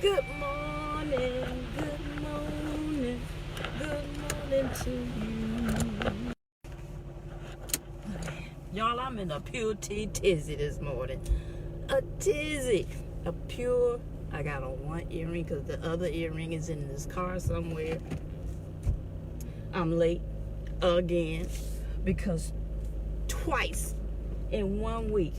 Good morning, good morning, good morning to you. Y'all, I'm in a pure tizzy this morning. A tizzy. A pure, I got on one earring because the other earring is in this car somewhere. I'm late again because twice in 1 week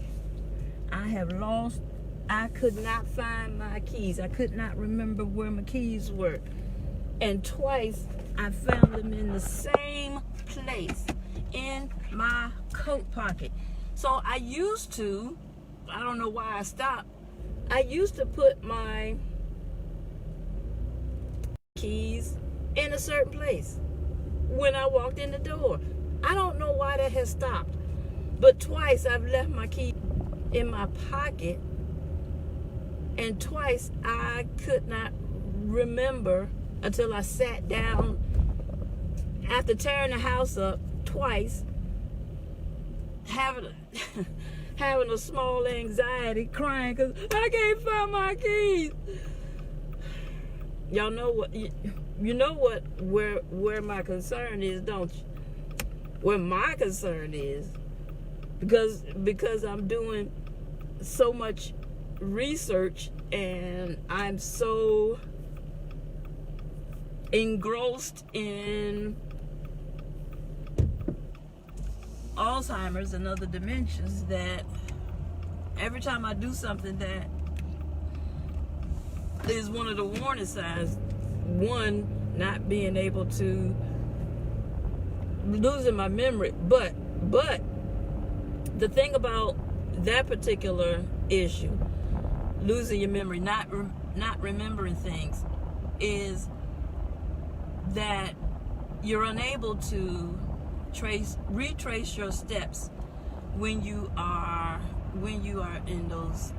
I could not find my keys. I could not remember where my keys were. And twice I found them in the same place in my coat pocket. So I don't know why I stopped. I used to put my keys in a certain place when I walked in the door. I don't know why that has stopped. But twice I've left my keys in my pocket, and twice I could not remember until I sat down after tearing the house up twice, having a small anxiety, crying because I can't find my keys. Y'all know what you know what where my concern is, don't you? Where my concern is, because I'm doing so much research and I'm so engrossed in Alzheimer's and other dementias that every time I do something that is one of the warning signs, one, not being able to, losing my memory, but the thing about that particular issue, losing your memory, not remembering things, is that you're unable to retrace your steps when you are in those,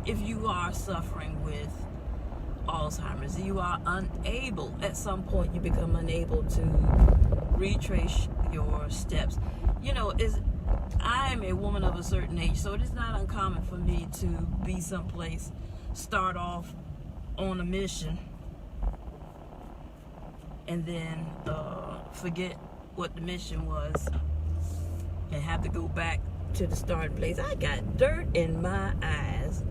if you are suffering with Alzheimer's. You are unable, at some point you become unable to retrace your steps. You know, I'm a woman of a certain age, so it is not uncommon for me to be someplace, start off on a mission, and then forget what the mission was and have to go back to the starting place. I got dirt in my eyes.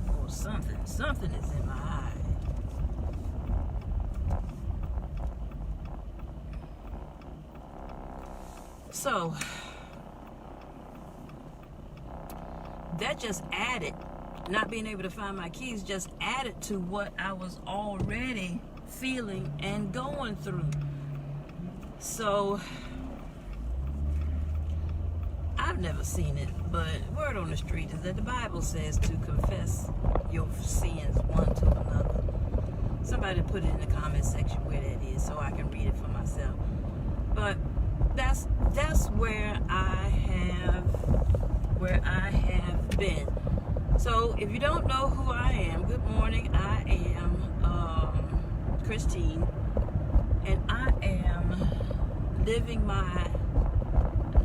Or something is in my eye. So that just added, not being able to find my keys just added to what I was already feeling and going through. So I've never seen it, but word on the street is that the Bible says to confess your sins one to another. Somebody put it in the comment section where that is so I can read it for myself. But that's where I have been. So if you don't know who I am, good morning. I am Christine, and I am living my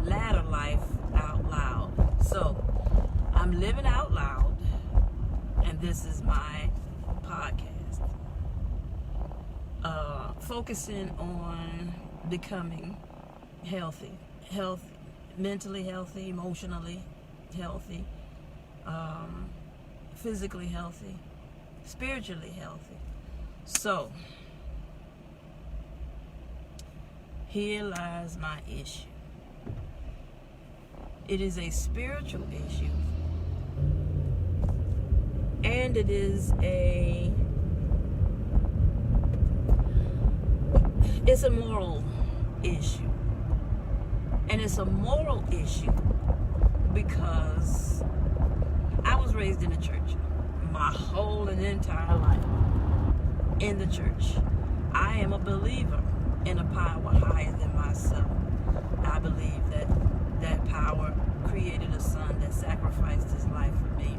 latter life out loud. So I'm living out loud, and this is my podcast, focusing on becoming healthy, mentally healthy, emotionally healthy, physically healthy, spiritually healthy. So here lies my issue. It is a spiritual issue, and it's a moral issue. And it's a moral issue because I was raised in the church my whole and entire life, in the church. I am a believer in a power higher than myself. I believe that power created a son that sacrificed his life for me,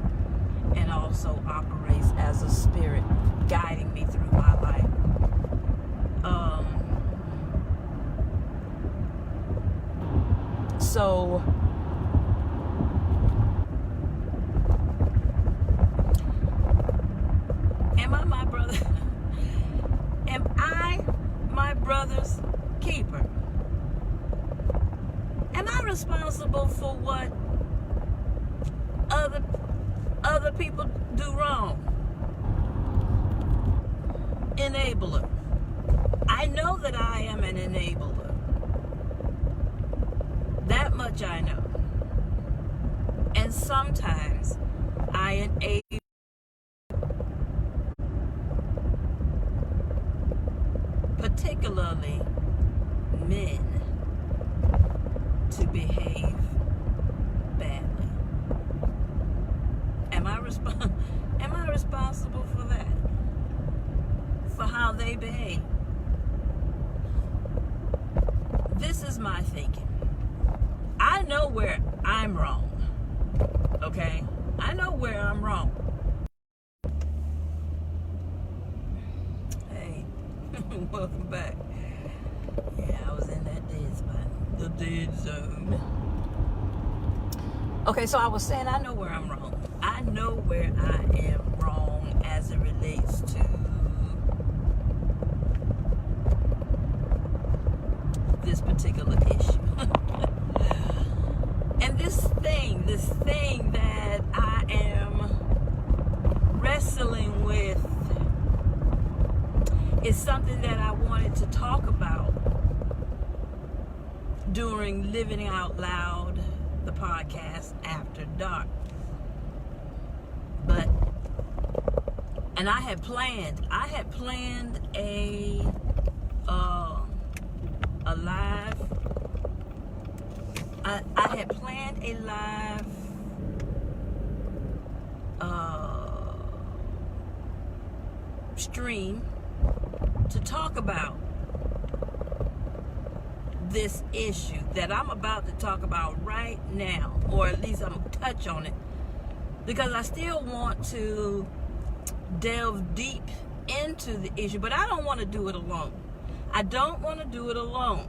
and also operates as a spirit guiding me through my life. So for what other people do wrong. Enabler. I know that I am an enabler. That much I know. And sometimes I enable particularly men to behave badly. Am I responsible for that? For how they behave? This is my thinking. I know where I'm wrong. Okay? I know where I'm wrong. Hey, welcome back. Yeah, I was in that dead spot. The dead zone. Okay, so I was saying I know where I'm wrong. I know where I am wrong as it relates to this particular issue. And this thing that I am wrestling with is something that I wanted to talk about during Living Out Loud, the podcast After Dark. And I had planned a live. I had planned a live stream to talk about this issue that I'm about to talk about right now, or at least I'm going to touch on it, because I still want to delve deep into the issue, but I don't want to do it alone. I don't want to do it alone.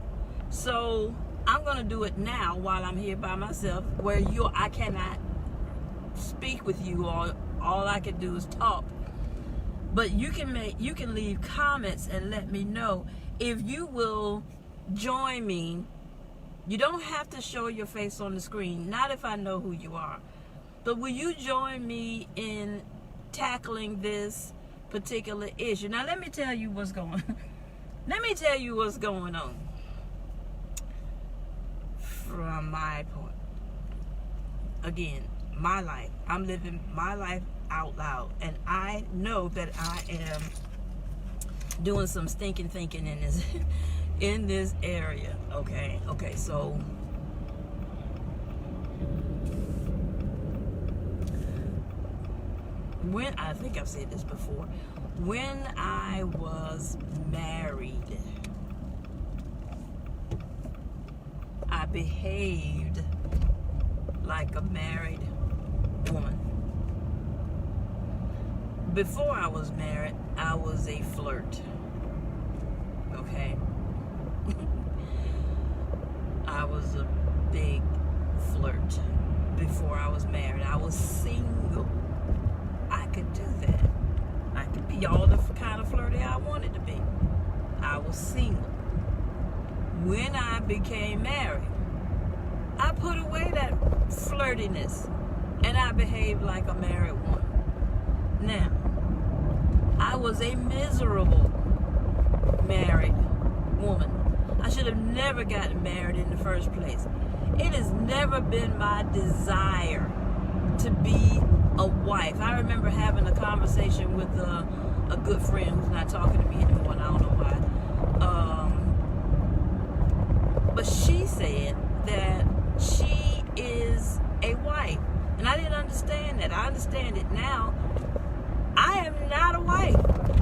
So I'm going to do it now while I'm here by myself, where I cannot speak with you, or all I can do is talk. But you can leave comments and let me know if you will join me. You don't have to show your face on the screen, not if I know who you are. But will you join me in tackling this particular issue? Now let me tell you what's going on. Let me tell you what's going on from my point. Again, my life. I'm living my life out loud, and I know that I am doing some stinking thinking in this area. Okay, so when, I think I've said this before, when I was married, I behaved like a married woman. Before I was married, I was a flirt. Okay? I was a big flirt before I was married. I was single. I could do that. I could be all the kind of flirty I wanted to be. I was single. When I became married, I put away that flirtiness and I behaved like a married woman. Now, I was a miserable married woman. I should have never gotten married in the first place. It has never been my desire to be a wife. I remember having a conversation with a good friend who's not talking to me anymore, and I don't know why. But she said that she is a wife. And I didn't understand that. I understand it now. I am not a wife.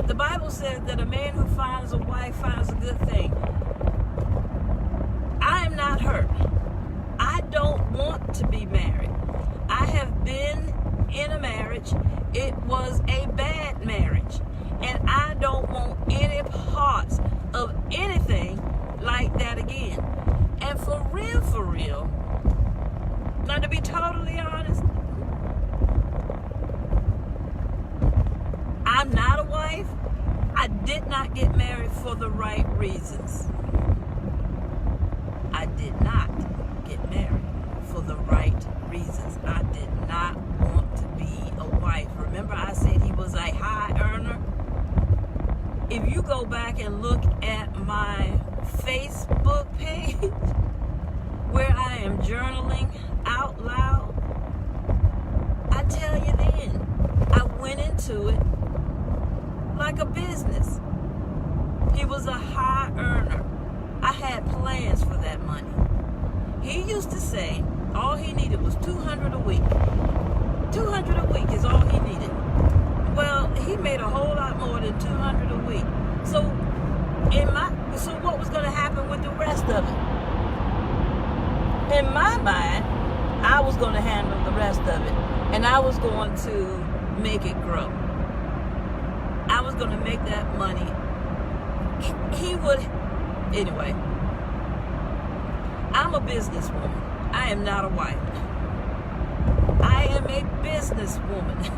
The Bible says that a man who finds a wife finds a good thing. I am not her. I don't want to be married. I have been in a marriage. It was a bad marriage. And I don't want any parts of anything like that again. And for real, now to be totally honest, I'm not a wife. I did not get married for the right reasons. I did not get married for the right reasons. I did not want to be a wife. Remember I said he was a high earner? If you go back and look at my Facebook page where I am journaling out loud, I tell you then, I went into it like a business. He was a high earner. I had plans for that money. He used to say all he needed was $200 a week. $200 a week is all he needed. Well, he made a whole lot more than $200 a week. So what was going to happen with the rest of it? In my mind, I was going to handle the rest of it, and I was going to make it grow. I was going to make that money. He would, anyway. I'm a businesswoman. I am not a wife. I am a businesswoman.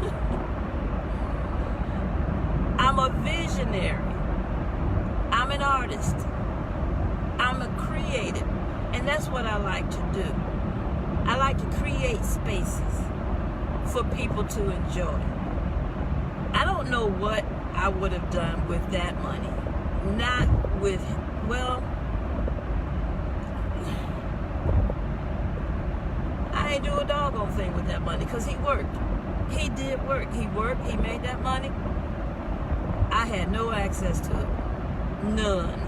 I'm a visionary. I'm an artist. I'm a creative. And that's what I like to do. I like to create spaces for people to enjoy. I don't know what I would have done with that money. Not with, well, I ain't do a doggone thing with that money because he worked. He did work. He worked. He made that money. I had no access to it. None.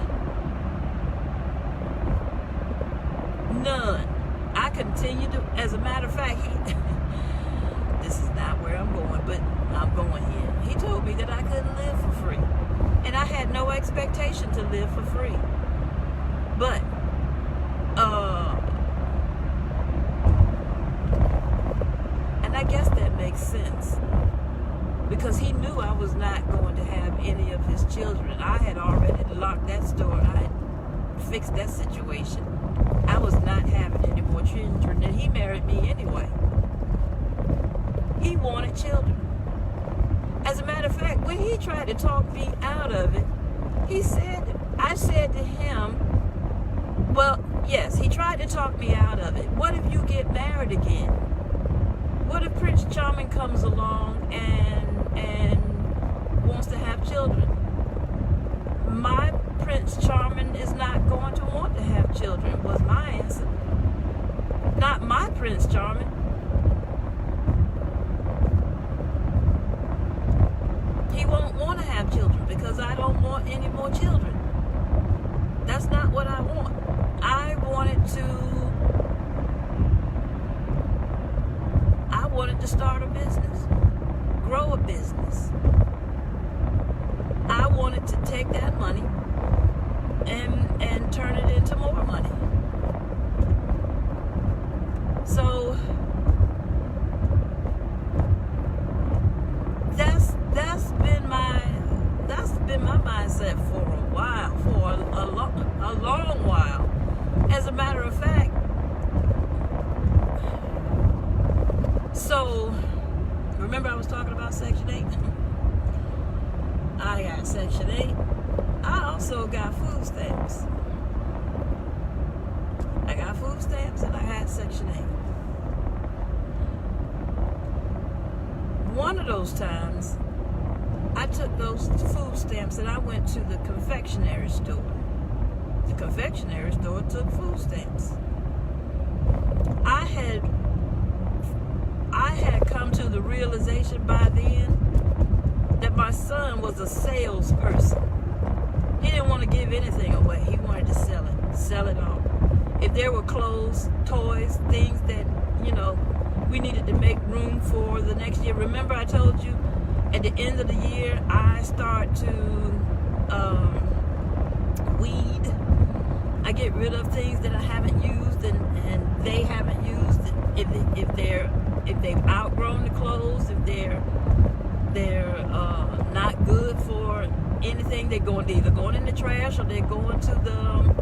I continued to, as a matter of fact, this is not where I'm going, but I'm going here. He told me that I couldn't live for free. And I had no expectation to live for free. But, and I guess that makes sense. Because he knew I was not going to have any of his children. I had already locked that door. I had fixed that situation. I was not having any more children, and he married me anyway. He wanted children. As a matter of fact, when he tried to talk me out of it, I said to him, well, yes, he tried to talk me out of it. What if you get married again? What if Prince Charming comes along and wants to have children? My Prince Charming is not going to want to have children, was my answer. Not my Prince Charming. He won't want to have children because I don't want any more children. That's not what I want. I wanted to start a business, grow a business. I wanted to take that money and turn it into more money. So that's been my mindset for a while, for a long while. As a matter of fact, so remember I was talking about Section 8? I got Section 8. I also got food stamps. I got food stamps and I got Section 8. One of those times, I took those food stamps and I went to the confectionery store. The confectionery store took food stamps. I had come to the realization by then that my son was a salesperson. He didn't want to give anything away. He wanted to sell it all. If there were clothes, toys, things that, we needed to make room for the next year. Remember I told you at the end of the year, I start to weed. I get rid of things that I haven't used and they haven't used. If they've outgrown the clothes, if they're not good for anything, they're either going in the trash or they're going to the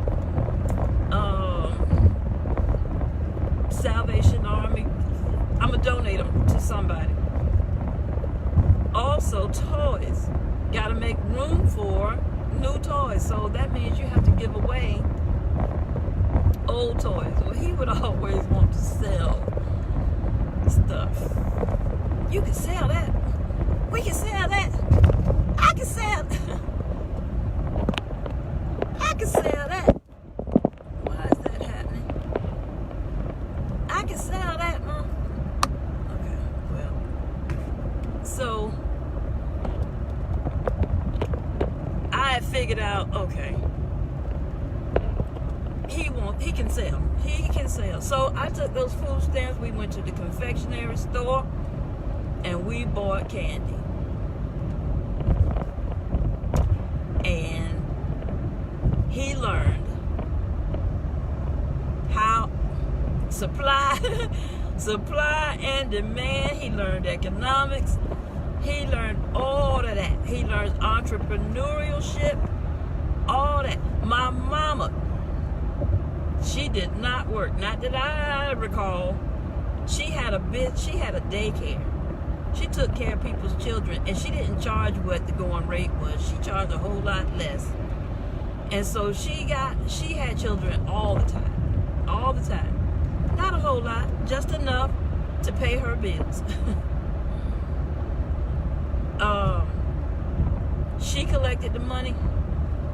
Salvation Army. I'm gonna donate them to somebody. Also, toys. Got to make room for new toys. So that means you have to give away old toys. Well, he would always want to sell stuff. You can sell that. We can sell that. I can sell. I can sell that. Why is that happening? I can sell that, Mom. Okay, well. So I had figured out, okay, he can sell. He can sell. So I took those food stamps, we went to the confectionery store, and we bought candy. And he learned how supply and demand. He learned economics. He learned all of that. He learned entrepreneurship, all that. My mama, she did not work. Not that I recall. She had a daycare. She took care of people's children, and she didn't charge what the going rate was. She charged a whole lot less. And so she had children all the time. All the time. Not a whole lot, just enough to pay her bills. She collected the money.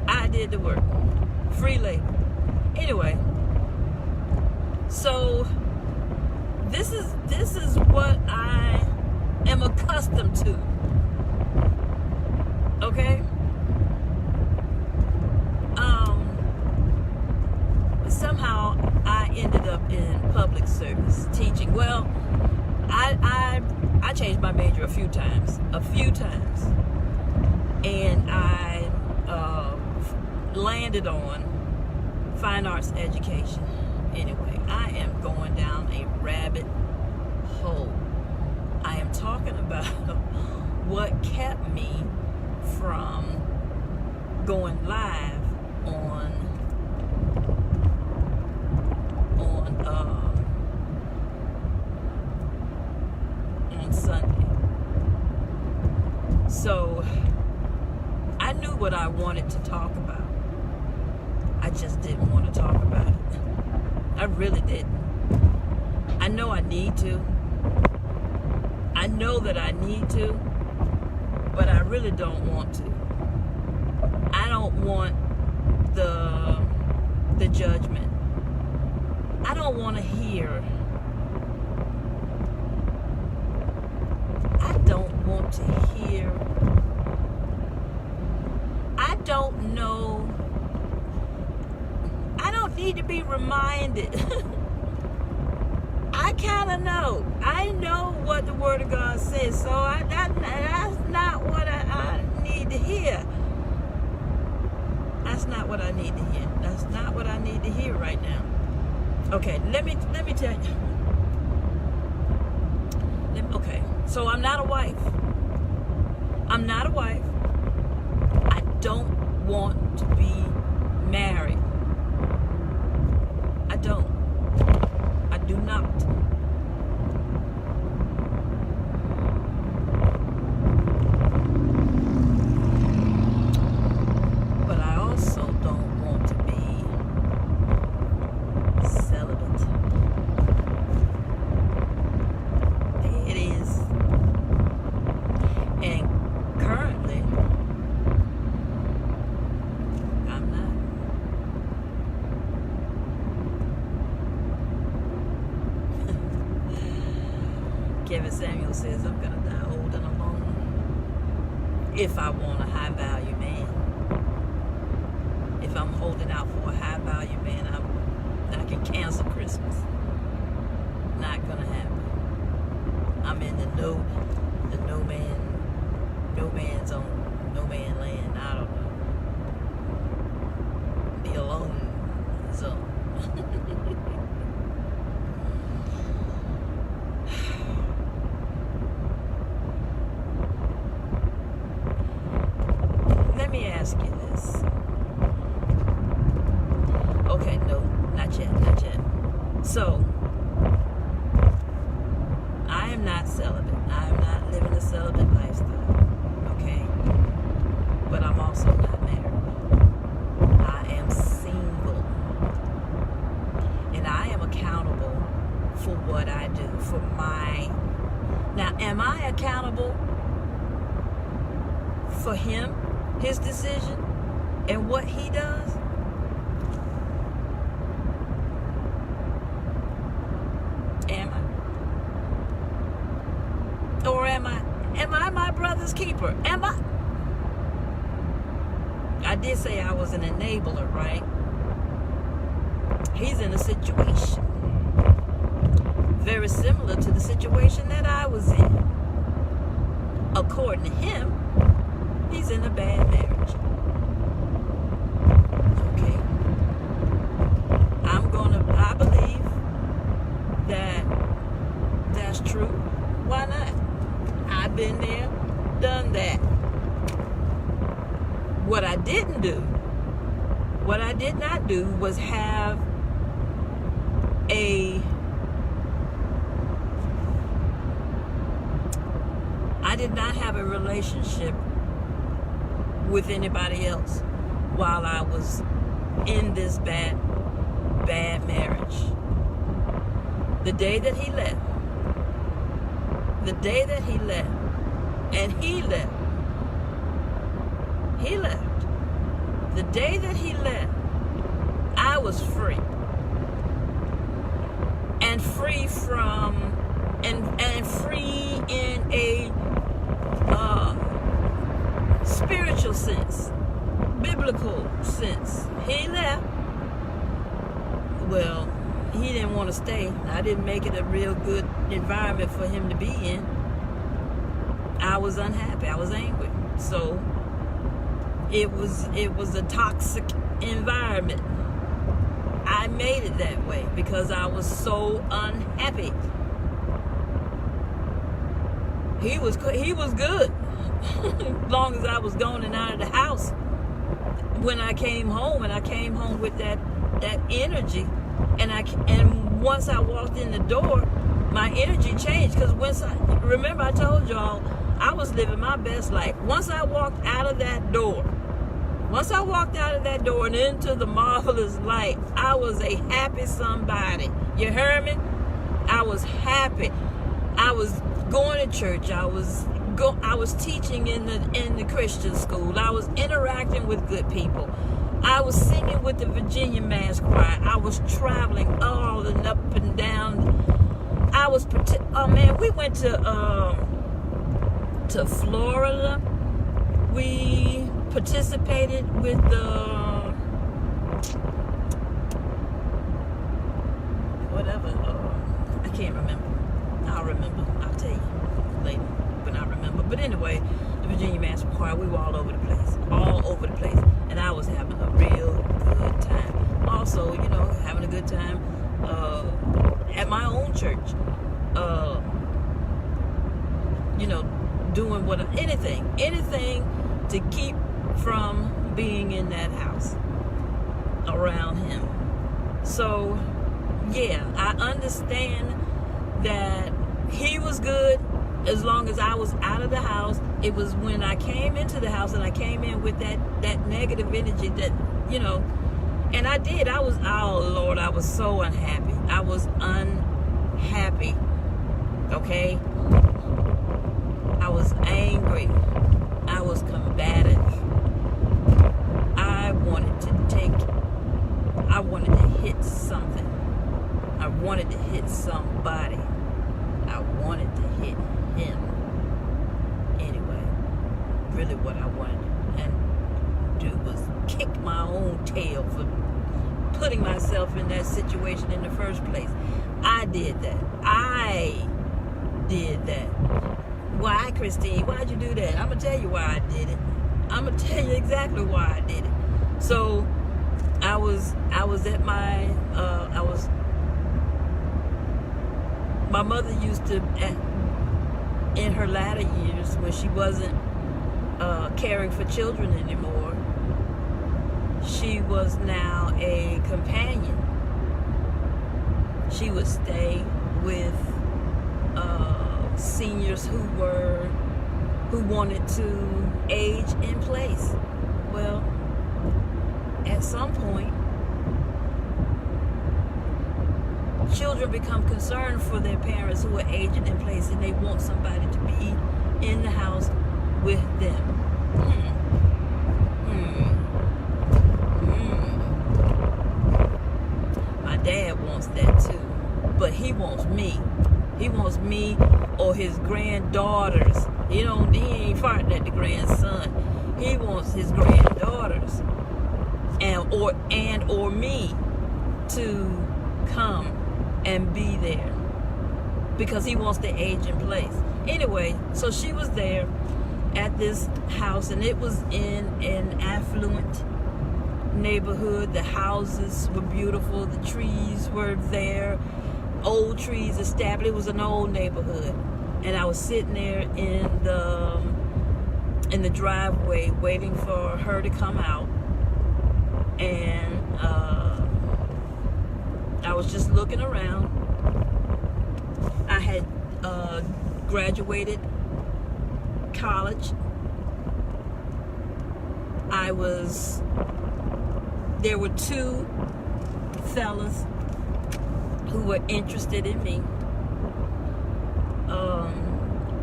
I did the work. Free labor. Anyway, so this is what I am accustomed to. Okay? Somehow I ended up in public service teaching. Well, I changed my major a few times, and I landed on fine arts education. Anyway, I am going down a rabbit hole. I am talking about what kept me from going live on Sunday. So I knew what I wanted to talk about. I just didn't want to talk about it. I really didn't. I know I need to. I know that I need to, but I really don't want to. I don't want the judgment. I don't want to hear. I don't want to hear. I don't know. I don't need to be reminded. I kind of know. I know what the Word of God says, so that's not what I need to hear. That's not what I need to hear. That's not what I need to hear right now. Okay, let me tell you. Okay, so I'm not a wife. I'm not a wife. I don't want to be married. I don't. I do not. But I also don't want to be celibate. It is. And currently, I'm not. Kevin Samuel says I'm going to die old and alone. If I want a high value man. If I'm holding out for a high value man, I can cancel Christmas. Not going to happen. I'm in the no man zone, no man land. I don't know. Be alone zone. Let me ask you this. Okay, no, not yet. So, I am not celibate. I am not living a celibate lifestyle. Okay? But I'm also not married. I am single. for my... Now, am I accountable for him, his decision, and what he does? Am I? Or am I my brother's keeper? Am I? I did say I was an enabler, right? He's in a situation very similar to the situation that I was in. According to him, he's in a bad marriage. Okay. I believe that that's true. Why not? I've been there, done that. What I did not do was have I did not have a relationship with anybody else while I was in this bad marriage. The day that he left, and he left. The day that he left, I was free. And free from, and free in a spiritual sense, biblical sense. He left. Well, he didn't want to stay. I didn't make it a real good environment for him to be in. I was unhappy. I was angry. So it was a toxic environment. I made it that way because I was so unhappy. He was good as long as I was going in and out of the house. When I came home, with that energy, and once I walked in the door, my energy changed. Because remember I told y'all I was living my best life. Once I walked out of that door and into the marvelous light, I was a happy somebody. You heard me? I was happy. I was going to church. I was teaching in the Christian school. I was interacting with good people. I was singing with the Virginia Mass Choir. I was traveling all and up and down. We went to Florida. We participated with I can't remember. I'll remember. I'll tell you later when I remember. But anyway, the Virginia Mass Choir, we were all over the place. And I was having a real good time. Also, having a good time at my own church. Doing anything to keep from being in that house around him. So, yeah, I understand that he was good as long as I was out of the house. It was when I came into the house and I came in with that negative energy that, and I did. I was so unhappy. I was unhappy. Okay? I was angry. I was combative. I wanted to hit something. I wanted to hit somebody. I wanted to hit him. Anyway, really what I wanted to do was kick my own tail for putting myself in that situation in the first place. I did that. Why, Christine? Why'd you do that? I'm going to tell you why I did it. I'm going to tell you exactly why I did it. So, I was at my mother used to, in her latter years, when she wasn't caring for children anymore, she was now a companion. She would stay with seniors who wanted to age in place. Well, at some point, children become concerned for their parents who are aging in place, and they want somebody to be in the house with them. My dad wants that too, but he wants me. He wants me or his granddaughters. He ain't farting at the grandson. He wants his granddaughters and or me to come and be there, because he wants to age in place. Anyway, so she was there at this house, and it was in an affluent neighborhood. The houses were beautiful, the trees were there, old trees established. It was an old neighborhood, and I was sitting there in the driveway waiting for her to come out, and I was just looking around. I had graduated college. There were two fellas who were interested in me,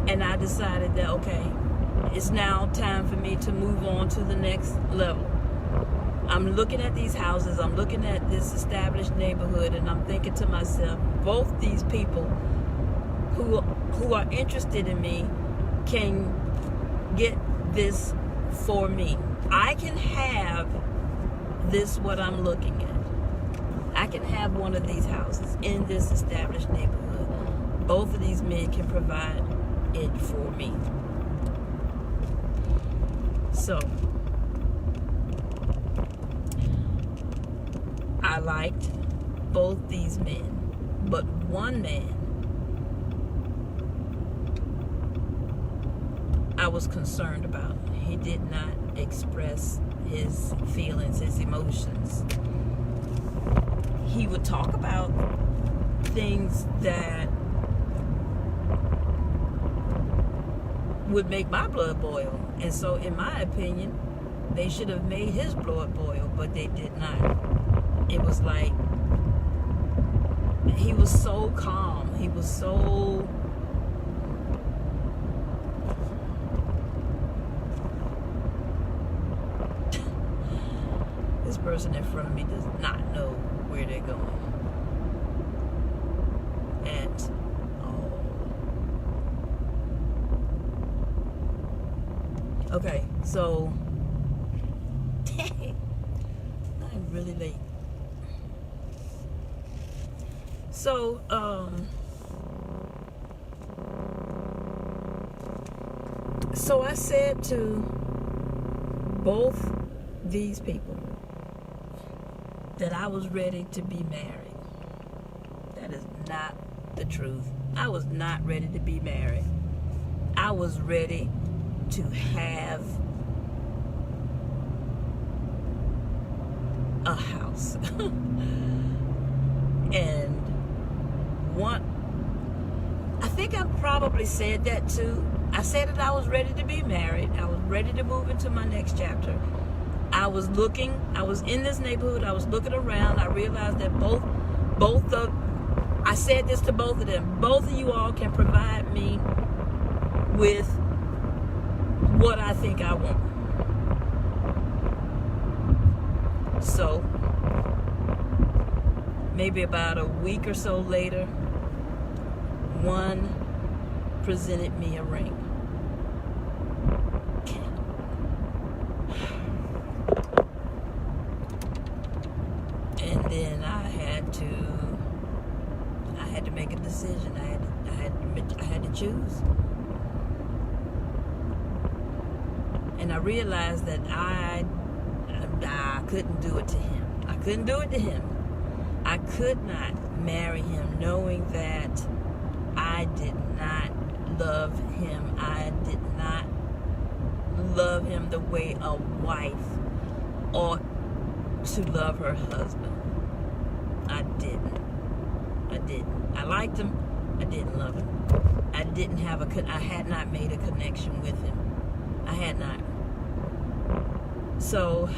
and I decided that, okay, it's now time for me to move on to the next level. I'm looking at these houses, I'm looking at this established neighborhood, and I'm thinking to myself, both these people who are interested in me can get this for me. I can have this, what I'm looking at. I can have one of these houses in this established neighborhood. Both of these men can provide it for me. So I liked both these men, but one man I was concerned about. He did not express his feelings, his emotions. He would talk about things that would make my blood boil. And so, in my opinion, they should have made his blood boil, but they did not. It was like, he was so calm. He was so... This person in front of me does not know where they're going at all. Okay, so dang, I'm really late. So so I said to both these people that I was ready to be married. That is not the truth. I was not ready to be married. I was ready to have a house. And I think I probably said that too. I said that I was ready to be married. I was ready to move into my next chapter. I was in this neighborhood, I was looking around, I realized that I said this to both of them, both of you all can provide me with what I think I want. So, maybe about a week or so later, one presented me a ring. And then I had to make a decision. I had to choose. And I realized that I couldn't do it to him. I couldn't do it to him. I could not marry him knowing that I did not love him. I did not love him the way a wife ought to love her husband. I didn't. I liked him. I didn't love him. I had not made a connection with him. I had not. So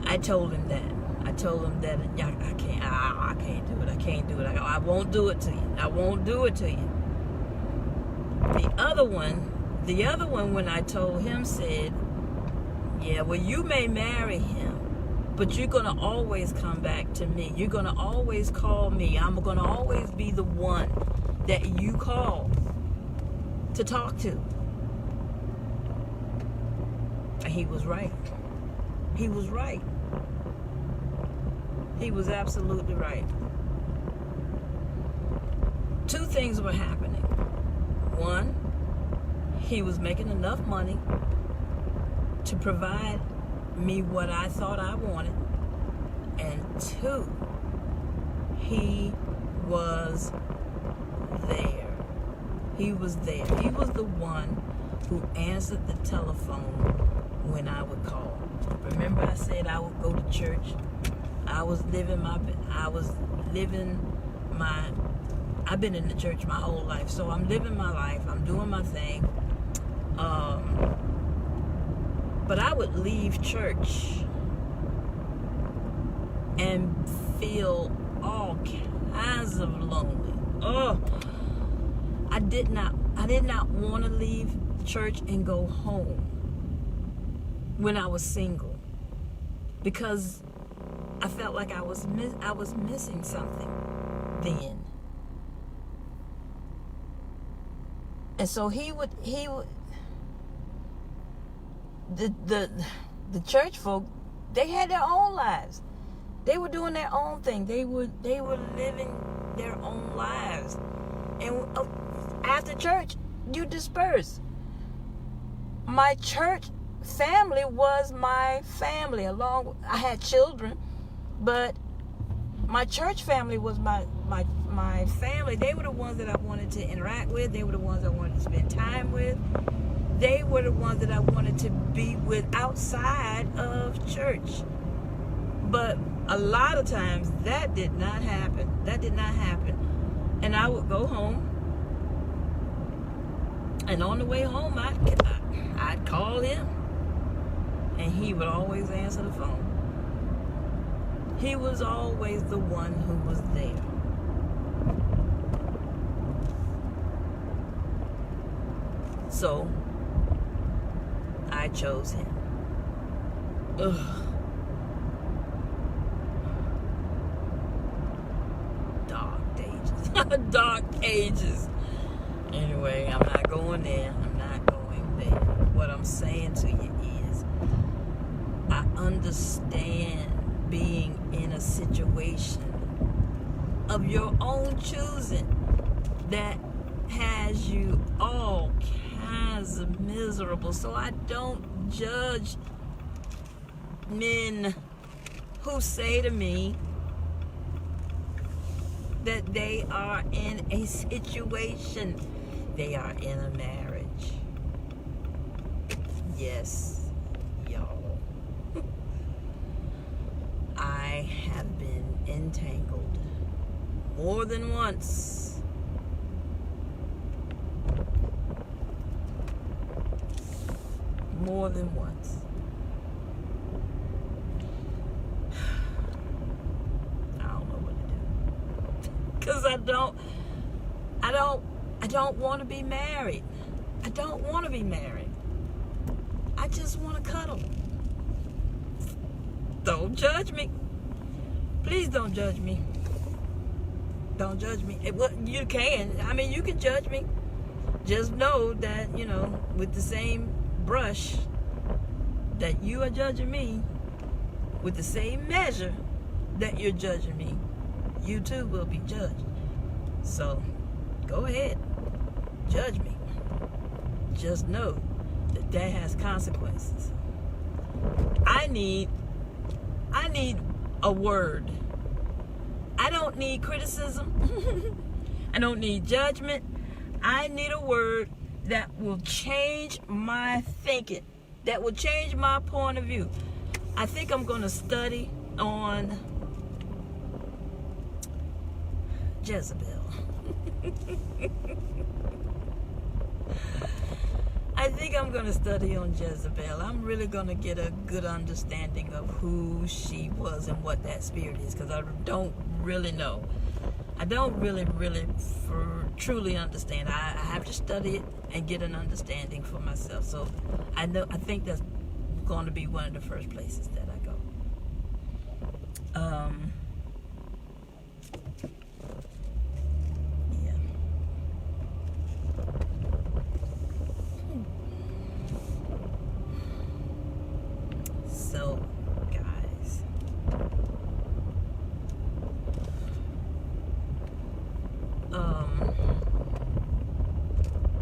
I told him that. I told him that I can't do it. I can't do it. I won't do it to you. I won't do it to you. The other one, when I told him, said, yeah, well, you may marry him, but you're going to always come back to me. You're going to always call me. I'm going to always be the one that you call to talk to. And he was right. He was right. He was absolutely right. Two things were happening. One, he was making enough money to provide me what I thought I wanted. And two, he was there. He was there. He was the one who answered the telephone when I would call. Remember I said I would go to church? I've been in the church my whole life, so I'm living my life. I'm doing my thing. But I would leave church and feel all kinds of lonely. Oh, I did not want to leave church and go home when I was single, because I felt like I was missing something then. And so he would the church folk, they had their own lives. They were doing their own thing. They were living their own lives. And after church, you disperse. My church family was my family. I had children, but my church family was my family. They were the ones that I wanted to interact with. They were the ones I wanted to spend time with. They were the ones that I wanted to be with outside of church. But a lot of times that did not happen. And I would go home, and on the way home I'd call him, and he would always answer the phone. He was always the one who was there. So I chose him. Ugh. Dark ages. Anyway, I'm not going there. What I'm saying to you is, I understand being in a situation of your own choosing that has you all kinds of miserable. So I don't judge men who say to me that they are in a situation, they are in a marriage. Yes, y'all. I have been entangled more than once. More than once. Because I don't want to be married. I don't want to be married. I just want to cuddle. Don't judge me. Please don't judge me. Don't judge me. You can. You can judge me. Just know that, with the same brush that you are judging me, with the same measure that you're judging me, you too will be judged. So go ahead, judge me. Just know that has consequences. I need a word. I don't need criticism. I don't need judgment. I need a word that will change my thinking, that will change my point of view. I think I'm going to study on Jezabel. I think I'm going to study on Jezebel. I'm really going to get a good understanding of who she was and what that spirit is, because I don't really know. I don't really truly understand. I have to study it and get an understanding for myself. So I think that's going to be one of the first places that I go. Yeah. So, guys,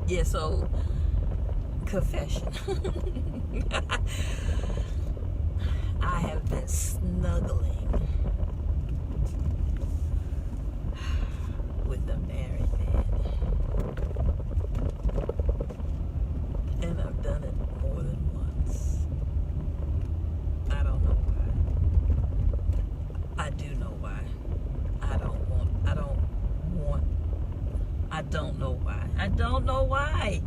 yeah, so confession. I have been snuggling with a married man, and I've done it more than once. I don't know why. I do know why. I don't know why. I don't know why.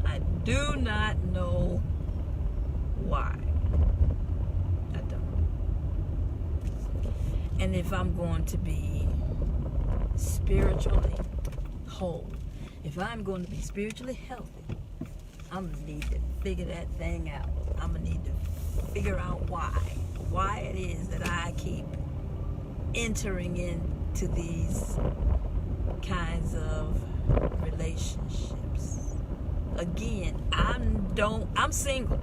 I do not know why. I don't. And if I'm going to be spiritually whole, if I'm going to be spiritually healthy, I'm going to need to figure that thing out. I'm going to need to figure out why it is that I keep entering into these kinds of relationships. Again, I'm single.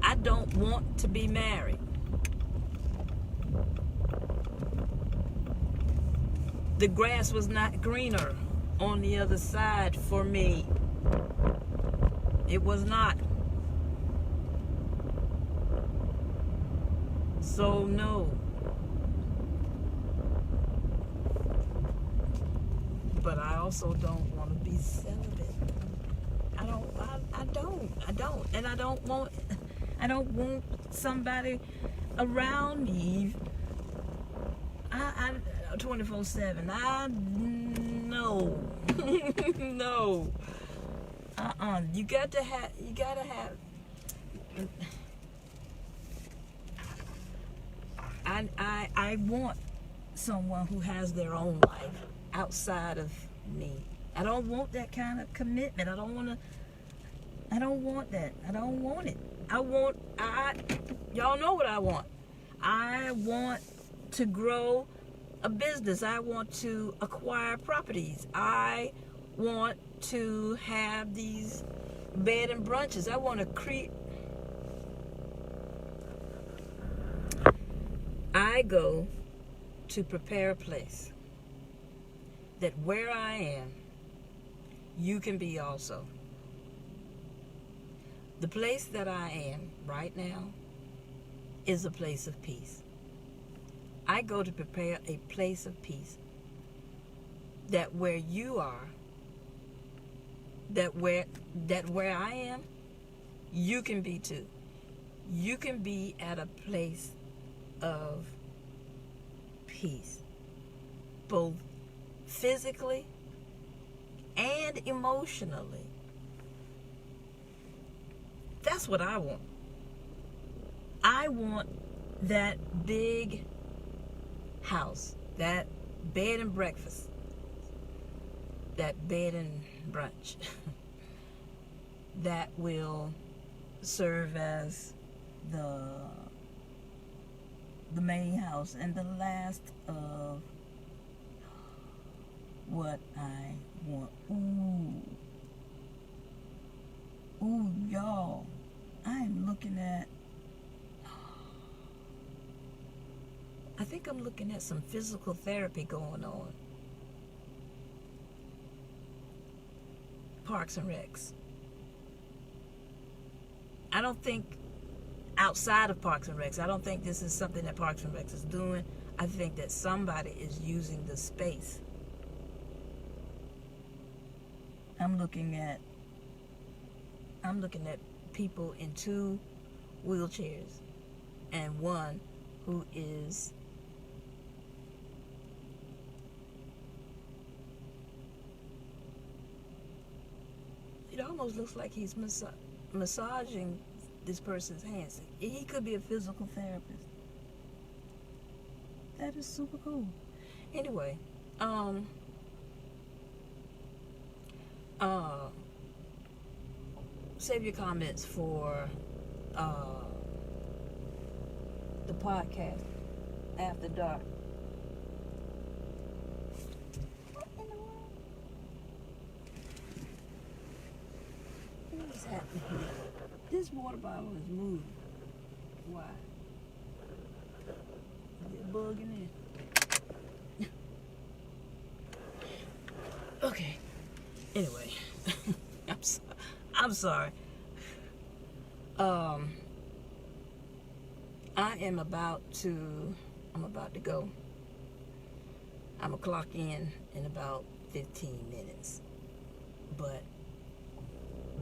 I don't want to be married. The grass was not greener on the other side for me. It was not. So no. But I also don't want to be celibate. I don't. And I don't want somebody around me. I 24/7. No. No. You gotta have. I want someone who has their own life outside of me. I don't want that kind of commitment. I don't want that. I don't want it. Y'all know what I want. I want to grow a business. I want to acquire properties. I want to have these bed and brunches. I want to create. I go to prepare a place that where I am, you can be also. The place that I am right now is a place of peace. I go to prepare a place of peace that where you are, that where I am, you can be too. You can be at a place of peace, both physically and emotionally. That's what I want. I want that big house, that bed and breakfast, that bed and brunch that will serve as the main house and the last of what I want. Ooh, y'all, I'm looking at, I think I'm looking at some physical therapy going on. Parks and Recs. I don't think outside of Parks and Recs, I don't think this is something that Parks and Recs is doing. I think that somebody is using the space. I'm looking at people in 2 wheelchairs and one who is almost looks like he's massaging this person's hands. He could be a physical therapist. That is super cool. Anyway, save your comments for the podcast After Dark. What in the world? What is happening here? This water bottle is moving. Why? Is there a bug in there? Okay. Anyway, I'm sorry. I'm about to go. I'm gonna clock in about 15 minutes. But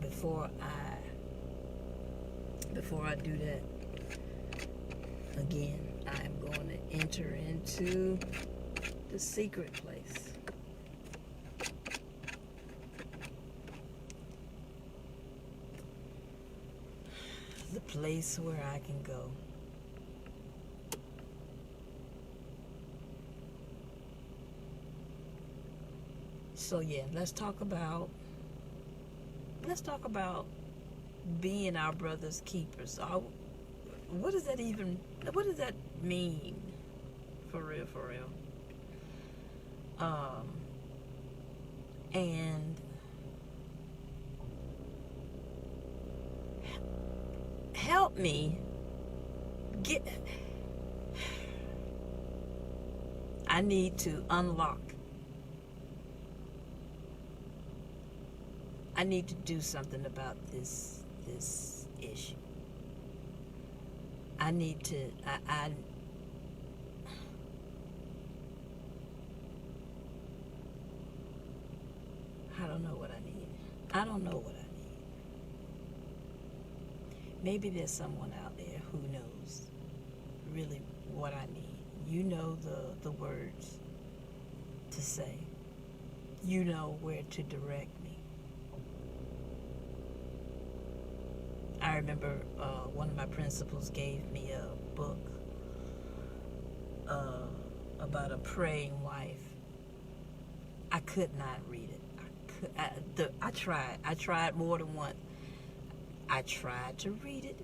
before I do that, again, I'm going to enter into the secret place. The place where I can go. So yeah, let's talk about being our brother's keepers. So what does that mean? For real. And help me get. I need to unlock. I need to do something about this issue. I need to. I don't know what I need. I don't know what I need. Maybe there's someone out there who knows really what I need. You know the words to say. You know where to direct me. I remember one of my principals gave me a book about a praying wife. I could not read it. I tried. I tried more than once. I tried to read it.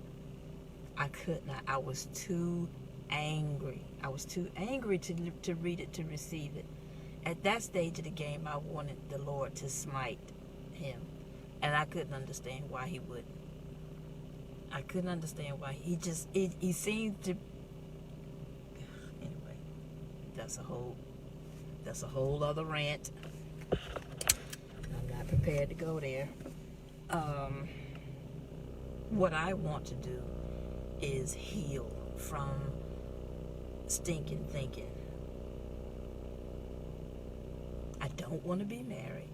I could not. I was too angry. I was too angry to read it, to receive it. At that stage of the game, I wanted the Lord to smite him. And I couldn't understand why he wouldn't. I couldn't understand why. He seemed to... Anyway, that's a whole other rant. I'm not prepared to go there. What I want to do is heal from stinking thinking. I don't want to be married,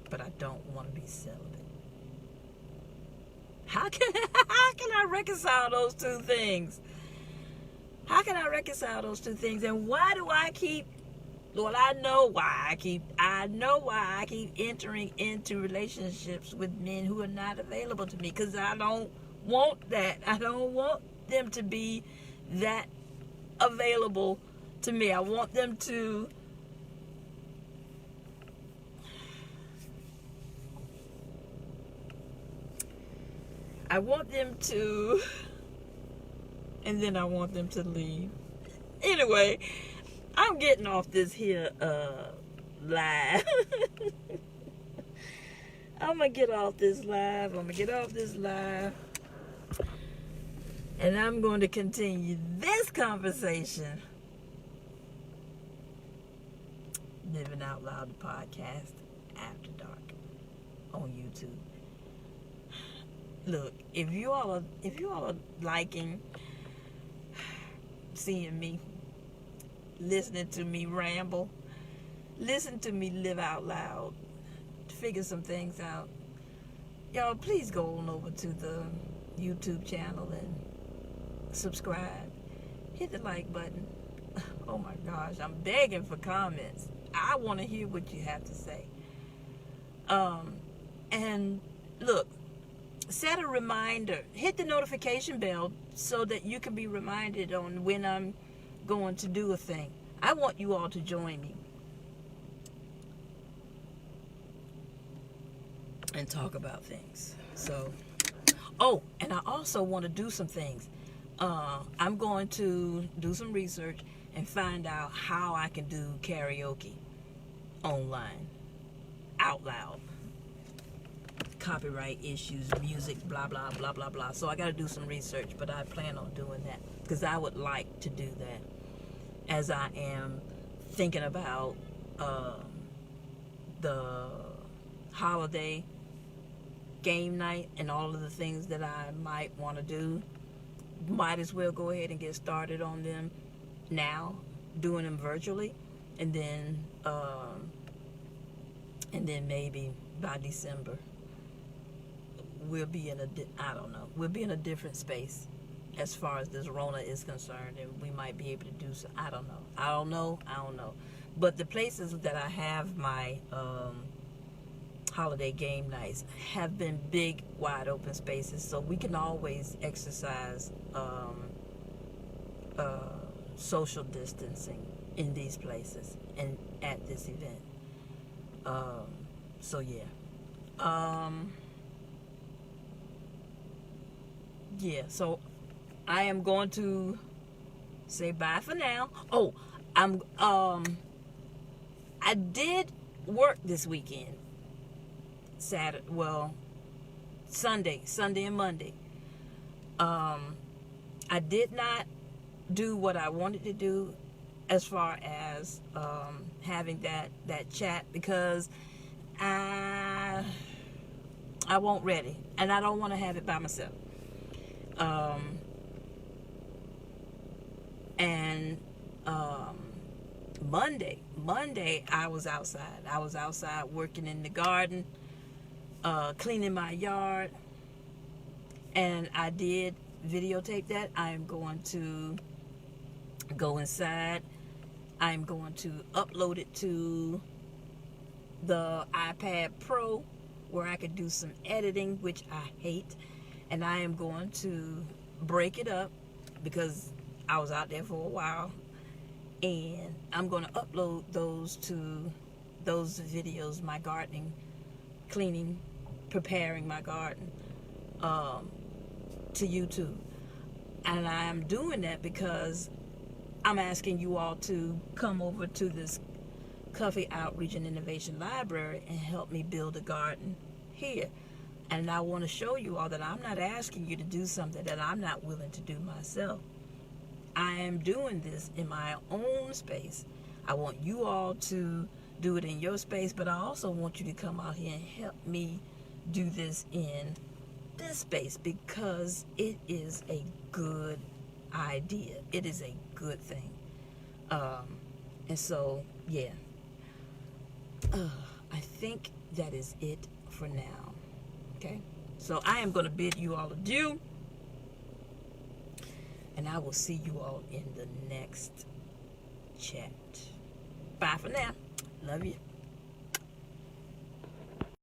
but I don't want to be celibate. How can I reconcile those two things? How can I reconcile those two things? And why do I keep... Lord, I know why I keep entering into relationships with men who are not available to me, because I don't want that. I don't want them to be that available to me. I want them to... and then I want them to leave. Anyway, I'm getting off this here live. I'm gonna get off this live. And I'm going to continue this conversation. Living Out Loud, the podcast After Dark on YouTube. Look, if you all are liking seeing me, listening to me ramble, listen to me live out loud, figure some things out, y'all please go on over to the YouTube channel and subscribe. Hit the like button. Oh my gosh, I'm begging for comments. I want to hear what you have to say. And And look, set a reminder. Hit the notification bell so that you can be reminded on when I'm going to do a thing. I want you all to join me and talk about things. So, oh, and I also want to do some things. I'm going to do some research and find out how I can do karaoke online, out loud. Copyright issues, music, blah, blah, blah, blah, blah. So I got to do some research, but I plan on doing that because I would like to do that as I am thinking about the holiday game night and all of the things that I might want to do. Might as well go ahead and get started on them now, doing them virtually, and then maybe by December we'll be in we'll be in a different space as far as this Rona is concerned, and we might be able to do so. I don't know. But the places that I have my holiday game nights have been big, wide open spaces, so we can always exercise social distancing in these places and at this event. So yeah. So I am going to say bye for now. Oh, I did work this weekend. Sunday and Monday. I did not do what I wanted to do as far as having that chat because I won't ready, and I don't want to have it by myself. Monday I was outside working in the garden, cleaning my yard, and I did videotape that. I am going to go inside. I'm going to upload it to the iPad Pro where I could do some editing, which I hate, and I am going to break it up because I was out there for a while, and I'm going to upload those videos, my gardening, cleaning, preparing my garden, to YouTube. And I am doing that because I'm asking you all to come over to this Coffee Outreach and Innovation Library and help me build a garden here. And I want to show you all that I'm not asking you to do something that I'm not willing to do myself. I am doing this in my own space. I want you all to do it in your space, but I also want you to come out here and help me do this in this space because it is a good idea. It is a good thing. And so, yeah. I think that is it for now. Okay? So I am going to bid you all adieu. And I will see you all in the next chat. Bye for now. Love you.